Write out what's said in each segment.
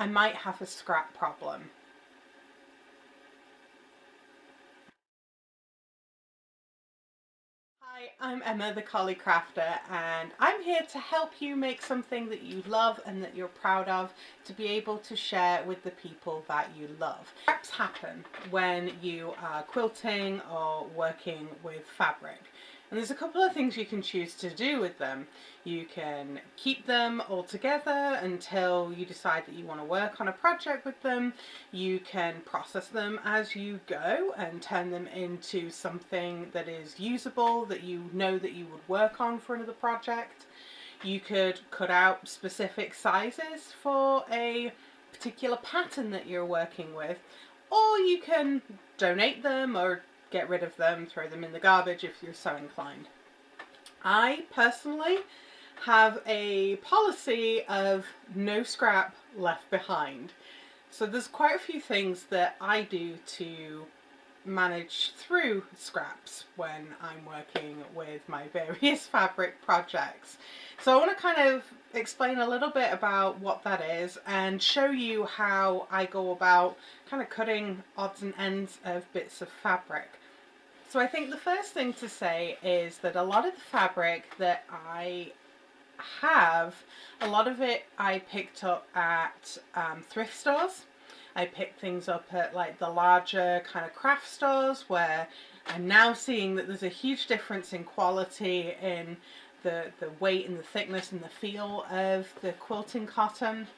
I might have a scrap problem. Hi, I'm Emma, the Collie Crafter, and I'm here to help you make something that you love and that you're proud of to be able to share with the people that you love. Scraps happen when you are quilting or working with fabric. And there's a couple of things you can choose to do with them. You can keep them all together until you decide that you want to work on a project with them. You can process them as you go and turn them into something that is usable, that you know that you would work on for another project. You could cut out specific sizes for a particular pattern that you're working with, or you can donate them or get rid of them, throw them in the garbage if you're so inclined. I personally have a policy of no scrap left behind. So there's quite a few things that I do to manage through scraps when I'm working with my various fabric projects. So I want to kind of explain a little bit about what that is and show you how I go about kind of cutting odds and ends of bits of fabric. So I think the first thing to say is that a lot of the fabric that I have, a lot of it I picked up at thrift stores. I picked things up at like the larger kind of craft stores where I'm now seeing that there's a huge difference in quality in the weight and the thickness and the feel of the quilting cotton.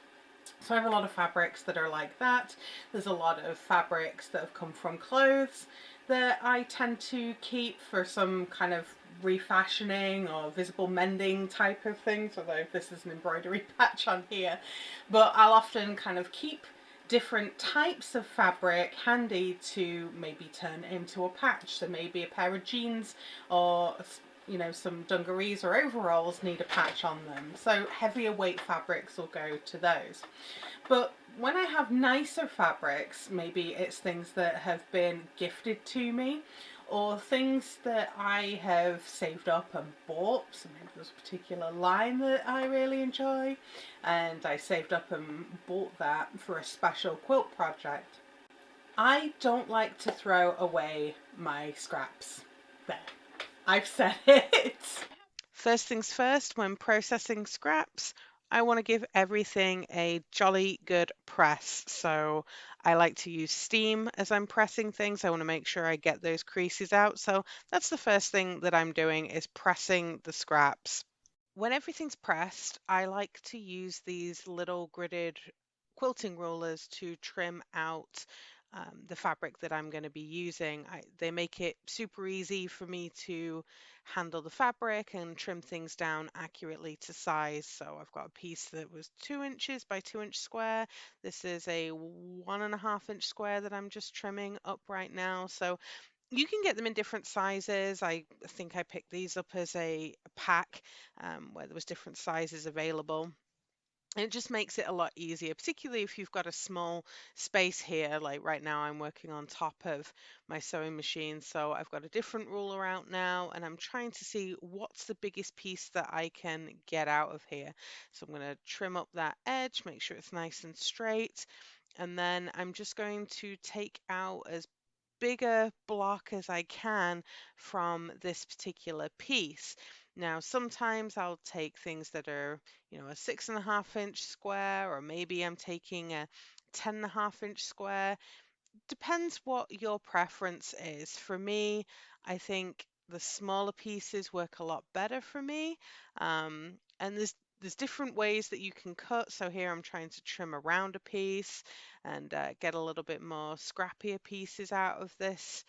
So I have a lot of fabrics that are like that. There's a lot of fabrics that have come from clothes that I tend to keep for some kind of refashioning or visible mending type of things, although this is an embroidery patch on here. But I'll often kind of keep different types of fabric handy to maybe turn into a patch. So maybe a pair of jeans or some dungarees or overalls need a patch on them. So heavier weight fabrics will go to those. But when I have nicer fabrics, maybe it's things that have been gifted to me or things that I have saved up and bought. So maybe there's a particular line that I really enjoy and I saved up and bought that for a special quilt project. I don't like to throw away my scraps. There, I've said it. First things first, when processing scraps, I want to give everything a jolly good press. So I like to use steam as I'm pressing things. I want to make sure I get those creases out. So that's the first thing that I'm doing is pressing the scraps. When everything's pressed, I like to use these little gridded quilting rollers to trim out the fabric that I'm going to be using. They make it super easy for me to handle the fabric and trim things down accurately to size. So I've got a piece that was 2 inches by 2 inch square. This is a 1.5 inch square that I'm just trimming up right now. So you can get them in different sizes. I think I picked these up as a pack where there was different sizes available. And it just makes it a lot easier, particularly if you've got a small space here. Like right now, I'm working on top of my sewing machine. So I've got a different ruler out now, and I'm trying to see what's the biggest piece that I can get out of here. So I'm going to trim up that edge, make sure it's nice and straight. And then I'm just going to take out as bigger block as I can from this particular piece. Now, sometimes I'll take things that are, a 6.5 inch square, or maybe I'm taking a 10.5 inch square. Depends what your preference is. For me, I think the smaller pieces work a lot better for me. And there's different ways that you can cut. So here I'm trying to trim around a piece and get a little bit more scrappier pieces out of this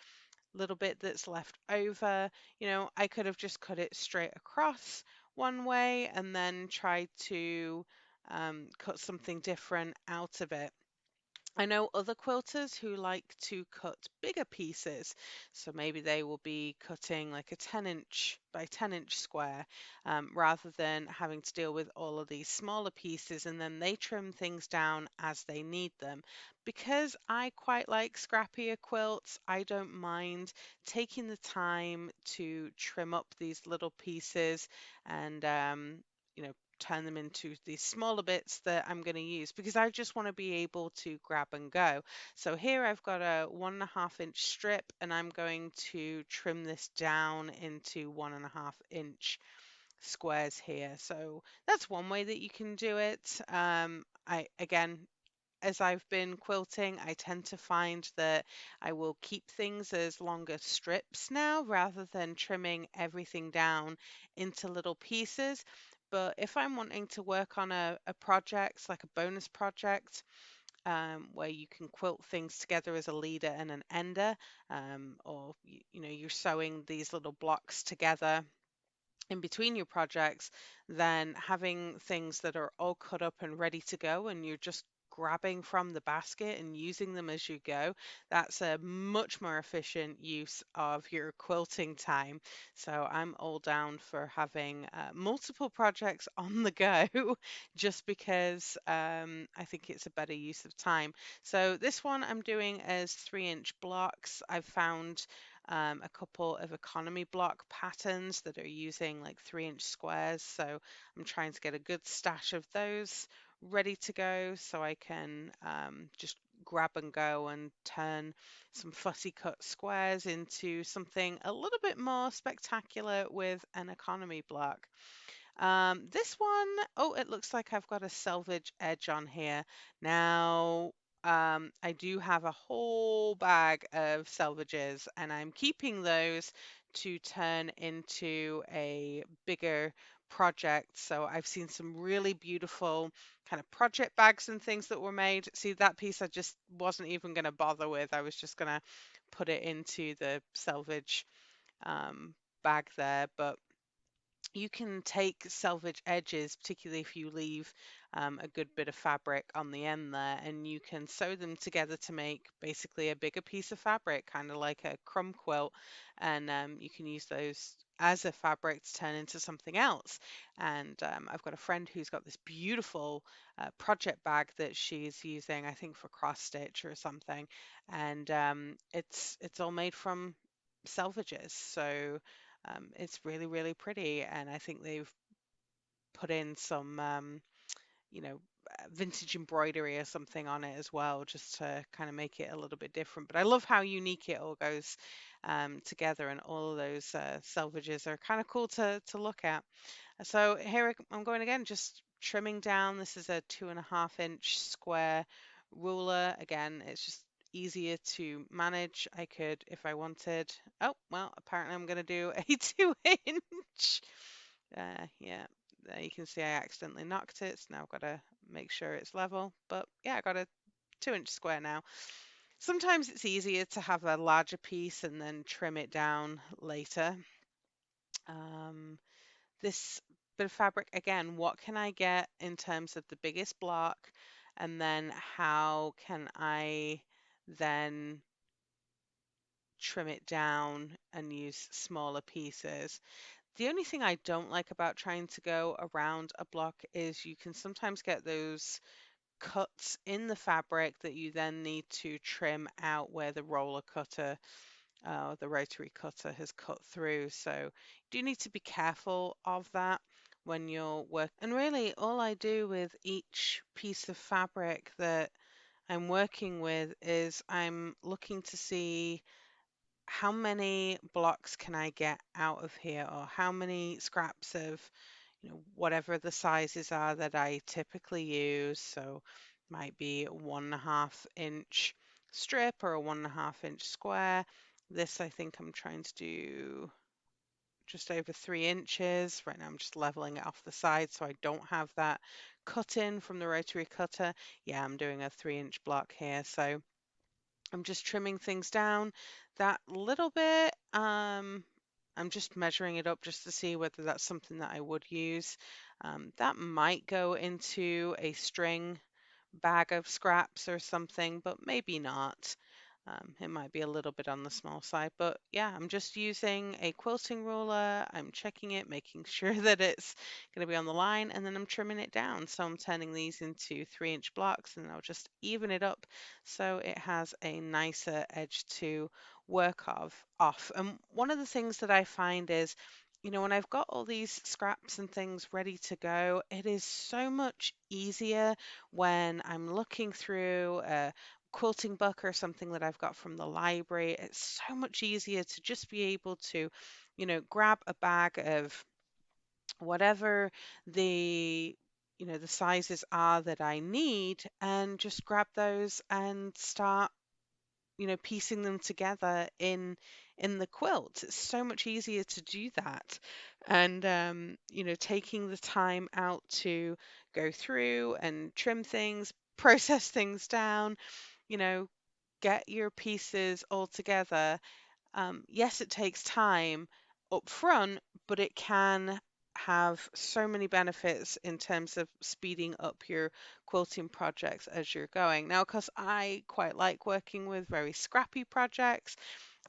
little bit that's left over. I could have just cut it straight across one way and then tried to cut something different out of it. I know other quilters who like to cut bigger pieces. So maybe they will be cutting like a 10-inch by 10-inch square rather than having to deal with all of these smaller pieces, and then they trim things down as they need them. Because I quite like scrappier quilts, I don't mind taking the time to trim up these little pieces and turn them into these smaller bits that I'm going to use because I just want to be able to grab and go. So here I've got a 1.5 inch strip and I'm going to trim this down into 1.5 inch squares here. So that's one way that you can do it. I again, as I've been quilting, I tend to find that I will keep things as longer strips now rather than trimming everything down into little pieces. But if I'm wanting to work on a project, like a bonus project, where you can quilt things together as a leader and an ender, or you know, you're sewing these little blocks together in between your projects, then having things that are all cut up and ready to go and you're just grabbing from the basket and using them as you go, that's a much more efficient use of your quilting time. So I'm all down for having multiple projects on the go just because I think it's a better use of time. So this one I'm doing as 3-inch blocks. I've found a couple of economy block patterns that are using like 3-inch squares. So I'm trying to get a good stash of those ready to go so I can just grab and go and turn some fussy cut squares into something a little bit more spectacular with an economy block. This one, oh, it looks like I've got a selvage edge on here. Now, I do have a whole bag of selvages, and I'm keeping those to turn into a bigger project. So I've seen some really beautiful kind of project bags and things that were made. See, that piece I just wasn't even going to bother with. I was just going to put it into the selvage um, bag there, but you can take selvage edges, particularly if you leave a good bit of fabric on the end there, and you can sew them together to make basically a bigger piece of fabric, kind of like a crumb quilt. And you can use those as a fabric to turn into something else. And I've got a friend who's got this beautiful project bag that she's using, I think for cross stitch or something, and it's all made from selvages. So it's really, really pretty, and I think they've put in some, you know, vintage embroidery or something on it as well, just to kind of make it a little bit different. But I love how unique it all goes together, and all of those selvages are kind of cool to look at. So here I'm going again, just trimming down. This is a 2.5 inch square ruler. Again, it's just easier to manage. I could, if I wanted. Oh, well, apparently I'm going to do a 2 inch. Yeah, there you can see I accidentally knocked it. So now I've got to make sure it's level. But yeah, I got a 2 inch square now. Sometimes it's easier to have a larger piece and then trim it down later. Um, this bit of fabric again, what can I get in terms of the biggest block, and then how can I then trim it down and use smaller pieces. The only thing I don't like about trying to go around a block is you can sometimes get those cuts in the fabric that you then need to trim out where the roller cutter, the rotary cutter has cut through. So you do need to be careful of that when you're working. And really, all I do with each piece of fabric that I'm working with is I'm looking to see how many blocks can I get out of here, or how many scraps of, you know, whatever the sizes are that I typically use. So might be a 1.5 inch strip or a 1.5 inch square. This I think I'm trying to do just over 3 inches. Right now I'm just leveling it off the side so I don't have that cut in from the rotary cutter. Yeah, I'm doing a 3 inch block here. So I'm just trimming things down that little bit. I'm just measuring it up just to see whether that's something that I would use. That might go into a string bag of scraps or something, but maybe not. It might be a little bit on the small side, but yeah, I'm just using a quilting ruler. I'm checking it, making sure that it's going to be on the line, and then I'm trimming it down. So I'm turning these into 3 inch blocks, and I'll just even it up so it has a nicer edge to work off. And one of the things that I find is when I've got all these scraps and things ready to go, it is so much easier when I'm looking through a quilting book or something that I've got from the library. It's so much easier to just be able to, grab a bag of whatever the the sizes are that I need and just grab those and start piecing them together in the quilt. It's so much easier to do that. And taking the time out to go through and trim things, process things down, you know, get your pieces all together. Yes, it takes time up front, but it can have so many benefits in terms of speeding up your quilting projects as you're going. Now, because I quite like working with very scrappy projects,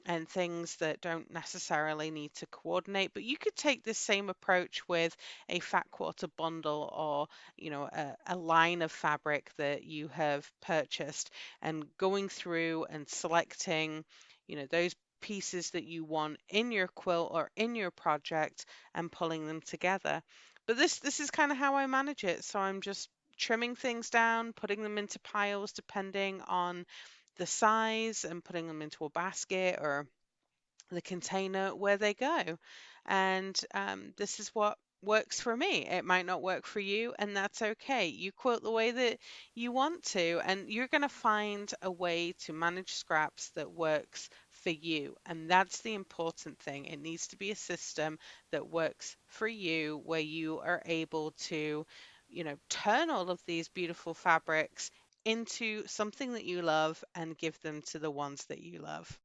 and things that don't necessarily need to coordinate. But you could take this same approach with a fat quarter bundle or, a line of fabric that you have purchased and going through and selecting, those pieces that you want in your quilt or in your project and pulling them together. But this is kind of how I manage it. So I'm just trimming things down, putting them into piles depending on the size and putting them into a basket or the container where they go. And this is what works for me. It might not work for you, and that's okay. You quilt the way that you want to, and you're going to find a way to manage scraps that works for you. And that's the important thing. It needs to be a system that works for you, where you are able to, turn all of these beautiful fabrics into something that you love and give them to the ones that you love.